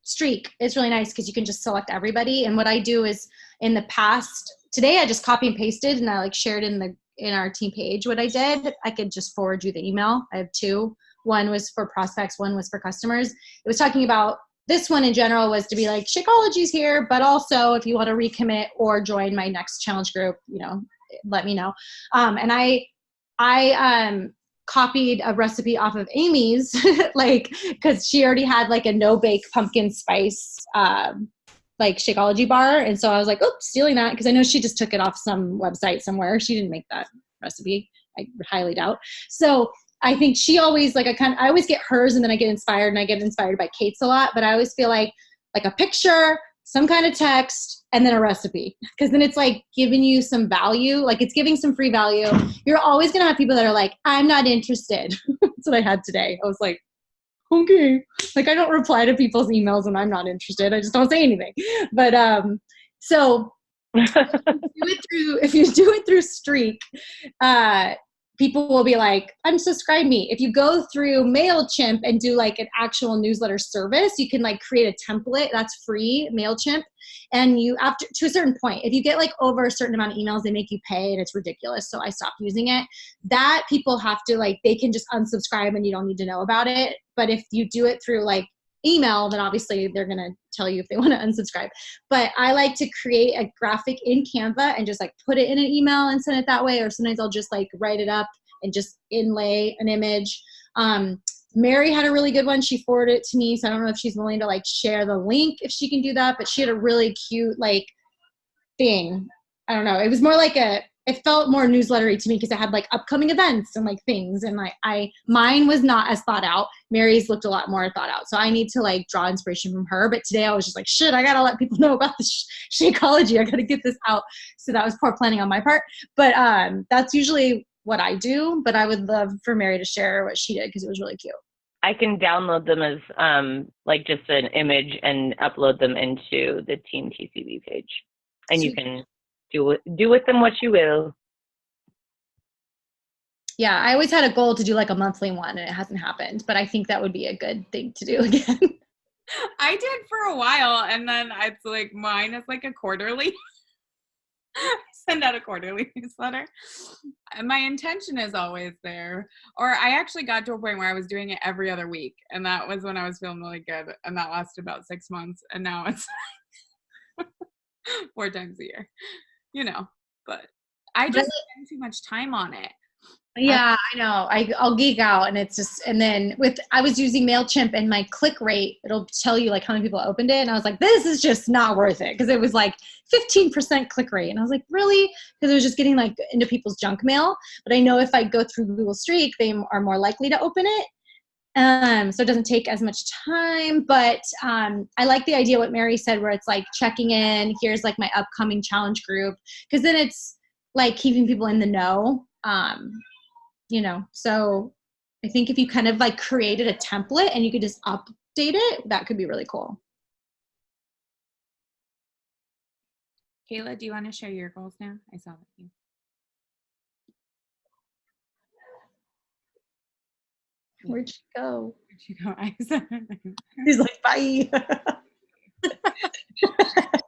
streak, it's really nice because you can just select everybody. And what I do is in the past, today I just copy and pasted and I like shared in our team page what I did. I could just forward you the email. I have two. One was for prospects, one was for customers. It was talking about this one in general was to be like, Shakeology's here, but also if you want to recommit or join my next challenge group, let me know. And I copied a recipe off of Amy's, like, because she already had like a no-bake pumpkin spice like Shakeology bar. And so I was like, oops, stealing that, because I know she just took it off some website somewhere. She didn't make that recipe. I highly doubt. So I think she always like, I always get hers and then I get inspired, and I get inspired by Kate's a lot, but I always feel like a picture, some kind of text, and then a recipe. Because then it's like giving you some value, like it's giving some free value. You're always going to have people that are like, I'm not interested. That's what I had today. I was like, okay. Like I don't reply to people's emails when I'm not interested. I just don't say anything. But so if you do it through Streak, people will be like, unsubscribe me. If you go through MailChimp and do like an actual newsletter service, you can like create a template that's free, MailChimp. And you, after to a certain point, if you get like over a certain amount of emails, they make you pay and it's ridiculous. So I stopped using it. That people have to like, they can just unsubscribe and you don't need to know about it. But if you do it through like email, then obviously they're going to tell you if they want to unsubscribe. But I like to create a graphic in Canva and just like put it in an email and send it that way. Or sometimes I'll just like write it up and just inlay an image. Mary had a really good one. She forwarded it to me. So I don't know if she's willing to like share the link if she can do that, but she had a really cute like thing. I don't know. It was more like it felt more newslettery to me because it had like upcoming events and like things. And like mine was not as thought out. Mary's looked a lot more thought out. So I need to like draw inspiration from her. But today I was just like, shit, I got to let people know about the Shakeology. I got to get this out. So that was poor planning on my part. But that's usually what I do. But I would love for Mary to share what she did because it was really cute. I can download them as like just an image and upload them into the Team TCB page. And you can do with them what you will. Yeah, I always had a goal to do like a monthly one and it hasn't happened, but I think that would be a good thing to do again. I did for a while, and then it's like mine is like a quarterly. I send out a quarterly newsletter. And my intention is always there. Or I actually got to a point where I was doing it every other week, and that was when I was feeling really good, and that lasted about 6 months, and now it's 4 times a year, but I just spend too much time on it. Yeah, I know. I'll geek out and it's just, and then I was using MailChimp and my click rate, it'll tell you like how many people opened it. And I was like, this is just not worth it. Cause it was like 15% click rate. And I was like, really? Cause it was just getting like into people's junk mail. But I know if I go through Google Streak, they are more likely to open it. So it doesn't take as much time, but I like the idea what Mary said, where it's like checking in, here's like my upcoming challenge group. Cause then it's like keeping people in the know. So I think if you kind of like created a template and you could just update it, that could be really cool. Kayla, do you want to share your goals now? I saw that you. Where'd you go? Where'd you go? He's like, bye. Can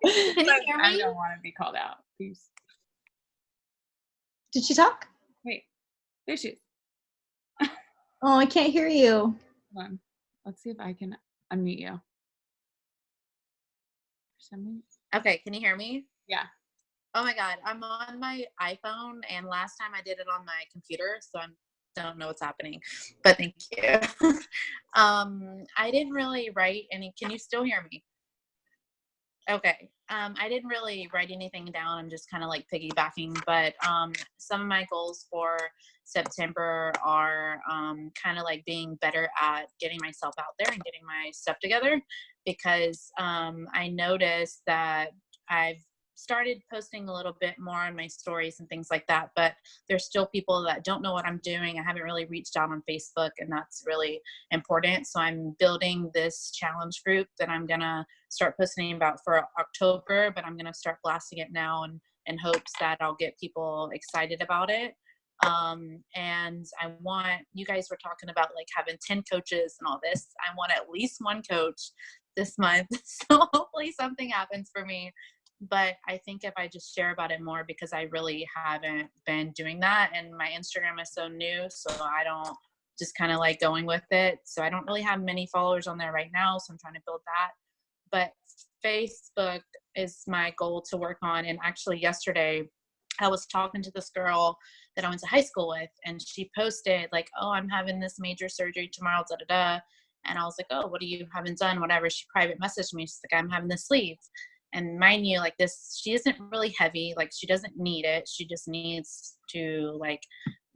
you hear me? I don't want to be called out. Please. Did she talk? Wait, there she is. Oh, I can't hear you. Hold on. Let's see if I can unmute you. For some reason. Okay, can you hear me? Yeah. Oh my God, I'm on my iPhone, and last time I did it on my computer, so I don't know what's happening, but thank you. I didn't really write any. Can you still hear me? Okay. I didn't really write anything down. I'm just kind of like piggybacking, but some of my goals for September are kind of like being better at getting myself out there and getting my stuff together, because I noticed that I've started posting a little bit more on my stories and things like that, but there's still people that don't know what I'm doing. I haven't really reached out on Facebook, and that's really important. So I'm building this challenge group that I'm gonna start posting about for October, but I'm gonna start blasting it now and in hopes that I'll get people excited about it. And I want, you guys were talking about like having 10 coaches and all this. I want at least one coach this month. So hopefully something happens for me. But I think if I just share about it more, because I really haven't been doing that, and my Instagram is so new, so I don't just kind of like going with it. So I don't really have many followers on there right now, so I'm trying to build that. But Facebook is my goal to work on. And actually yesterday I was talking to this girl that I went to high school with, and she posted like, oh, I'm having this major surgery tomorrow, da da da. And I was like, oh, what do you haven't done? Whatever. She private messaged me. She's like, I'm having the sleeve. And mind you, like this, she isn't really heavy. Like she doesn't need it. She just needs to like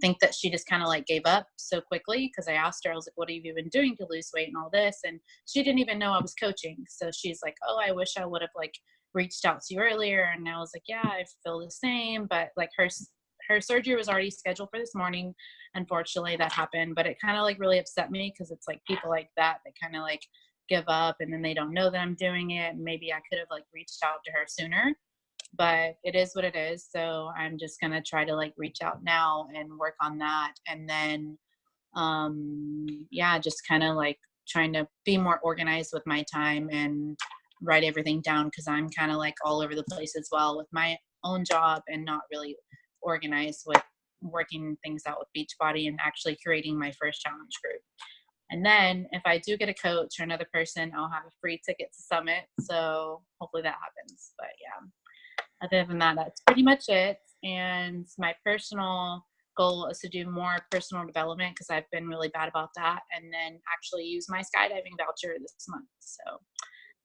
think that she just kind of like gave up so quickly. Cause I asked her, I was like, what have you been doing to lose weight and all this? And she didn't even know I was coaching. So she's like, oh, I wish I would have like reached out to you earlier. And I was like, yeah, I feel the same. But like her surgery was already scheduled for this morning. Unfortunately that happened, but it kind of like really upset me. Cause it's like people like that kind of like give up, and then they don't know that I'm doing it. And maybe I could have like reached out to her sooner, but it is what it is. So I'm just going to try to like reach out now and work on that. And then, just kind of like trying to be more organized with my time and write everything down. Cause I'm kind of like all over the place as well with my own job, and not really organized with working things out with Beachbody and actually creating my first challenge group. And then if I do get a coach or another person, I'll have a free ticket to Summit. So hopefully that happens. But yeah, other than that, that's pretty much it. And my personal goal is to do more personal development, because I've been really bad about that. And then actually use my skydiving voucher this month. So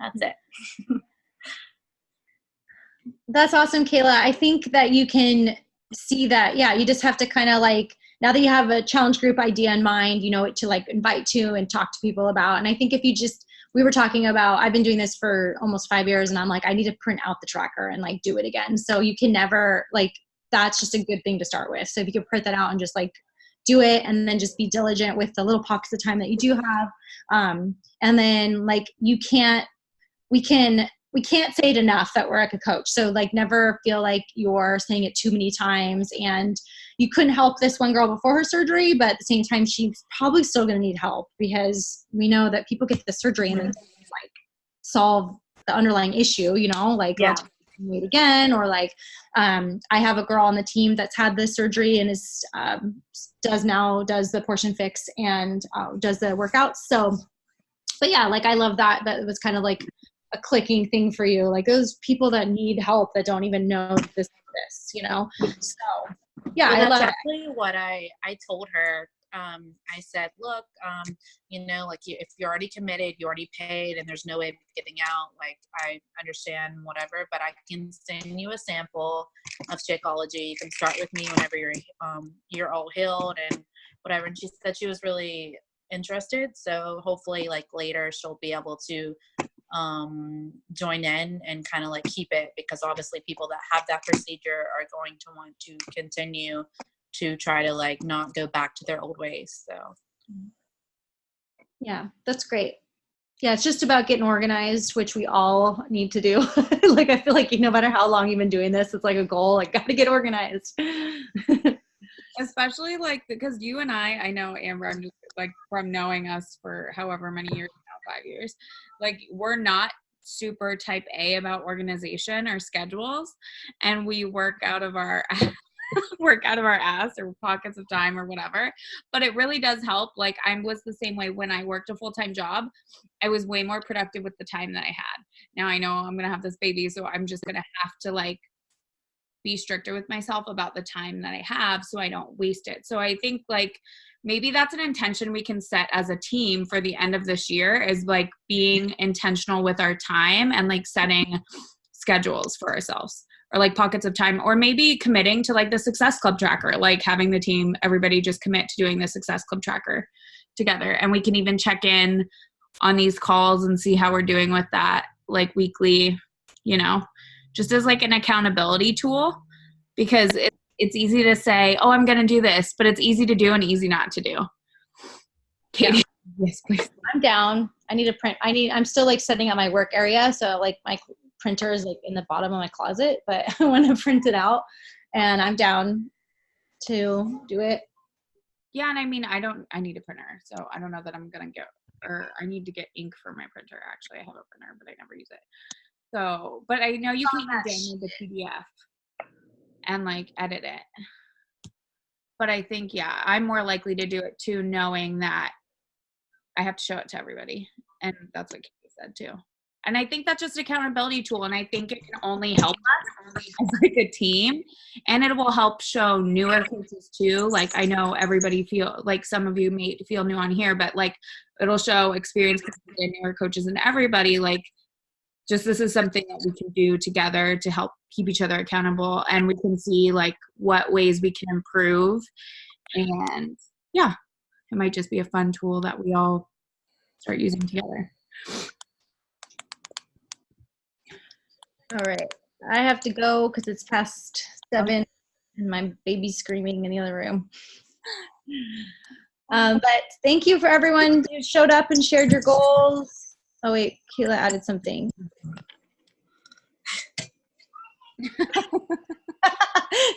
that's it. That's awesome, Kayla. I think that you can see that, you just have to kind of like, now that you have a challenge group idea in mind, to like invite to and talk to people about. And I think if you we were talking about, I've been doing this for almost 5 years, and I'm like, I need to print out the tracker and like do it again. So you can never like, that's just a good thing to start with. So if you could print that out and just like do it, and then just be diligent with the little pockets of time that you do have. And then like, we can't say it enough that we're like a coach. So like never feel like you're saying it too many times. And you couldn't help this one girl before her surgery, but at the same time, she's probably still going to need help, because we know that people get the surgery and then like solve the underlying issue, like wait again, or like I have a girl on the team that's had this surgery and is does the portion fix and does the workouts. So, but yeah, like I love that it was kind of like a clicking thing for you, like those people that need help that don't even know this, so yeah. Well, I love that's actually what I told her. I said, look, like if you're already committed, you already paid, and there's no way of getting out, like I understand whatever, but I can send you a sample of Shakeology. You can start with me whenever you're all healed and whatever. And she said she was really interested. So hopefully like later she'll be able to join in and kind of like keep it, because obviously people that have that procedure are going to want to continue to try to like not go back to their old ways. So yeah, that's great. Yeah, it's just about getting organized, which we all need to do. Like I feel like no matter how long you've been doing this, it's like a goal, like got to get organized. Especially like because you and I know Amber, I'm just like from knowing us for however many years now, 5 years, like we're not super type A about organization or schedules, and we work out of our ass or pockets of time or whatever. But it really does help. Like I was the same way when I worked a full-time job. I was way more productive with the time that I had. Now I know I'm gonna have this baby, so I'm just gonna have to like be stricter with myself about the time that I have so I don't waste it. So I think like maybe that's an intention we can set as a team for the end of this year, is like being intentional with our time and like setting schedules for ourselves, or like pockets of time, or maybe committing to like the Success Club tracker, like having the team, everybody just commit to doing the Success Club tracker together. And we can even check in on these calls and see how we're doing with that, like weekly, just as like an accountability tool, because it's easy to say, oh, I'm going to do this, but it's easy to do and easy not to do. Katie. Yeah. Yes, please. I'm down. I need to print. I'm still like setting up my work area. So like my printer is like in the bottom of my closet, but I want to print it out, and I'm down to do it. Yeah, and I mean, I need a printer, so I don't know that I'm gonna get, or I need to get ink for my printer. Actually, I have a printer, but I never use it. So, but I know you can even download the PDF and like edit it. But I think, yeah, I'm more likely to do it too, knowing that I have to show it to everybody. And that's what Katie said too. And I think that's just an accountability tool. And I think it can only help us as like a team. And it will help show newer coaches too. Like I know everybody feel like some of you may feel new on here, but like it'll show experienced coaches and newer coaches and everybody like just this is something that we can do together to help keep each other accountable, and we can see like what ways we can improve. And yeah, it might just be a fun tool that we all start using together. All right. I have to go because it's past 7 and my baby's screaming in the other room. But thank you for everyone who showed up and shared your goals. Oh wait, Keila added something.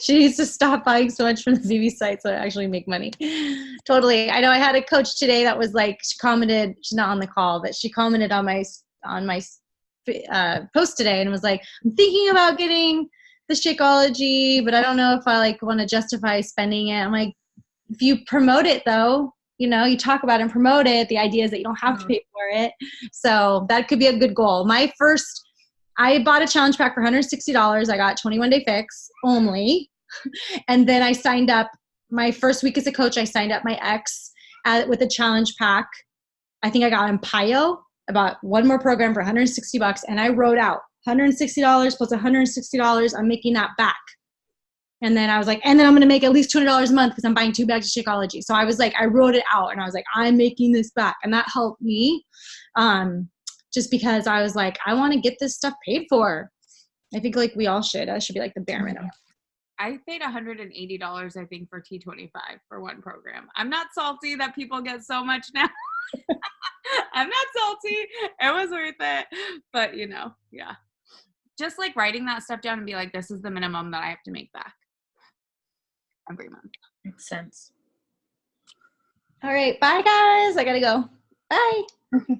She needs to stop buying so much from the VB site so I actually make money. Totally. I know I had a coach today that was like, she commented, she's not on the call, but she commented on my post today and was like, I'm thinking about getting the Shakeology, but I don't know if I like want to justify spending it. I'm like, if you promote it though, you know, you talk about it and promote it, the idea is that you don't have to pay for it. So that could be a good goal. I bought a challenge pack for $160. I got 21-day fix only. And then I signed up my first week as a coach. I signed up my ex with a challenge pack. I think I got Empio, about one more program for $160. And I wrote out $160 plus $160. I'm making that back. And then I was like, and then I'm going to make at least $200 a month because I'm buying 2 bags of Shakeology. So I was like, I wrote it out and I was like, I'm making this back. And that helped me just because I was like, I want to get this stuff paid for. I think like we all should. That should be like the bare minimum. I paid $180, I think, for T25 for one program. I'm not salty that people get so much now. I'm not salty. It was worth it. But, you know, yeah. Just like writing that stuff down and be like, this is the minimum that I have to make back every month. Makes sense. All right. Bye, guys. I got to go. Bye.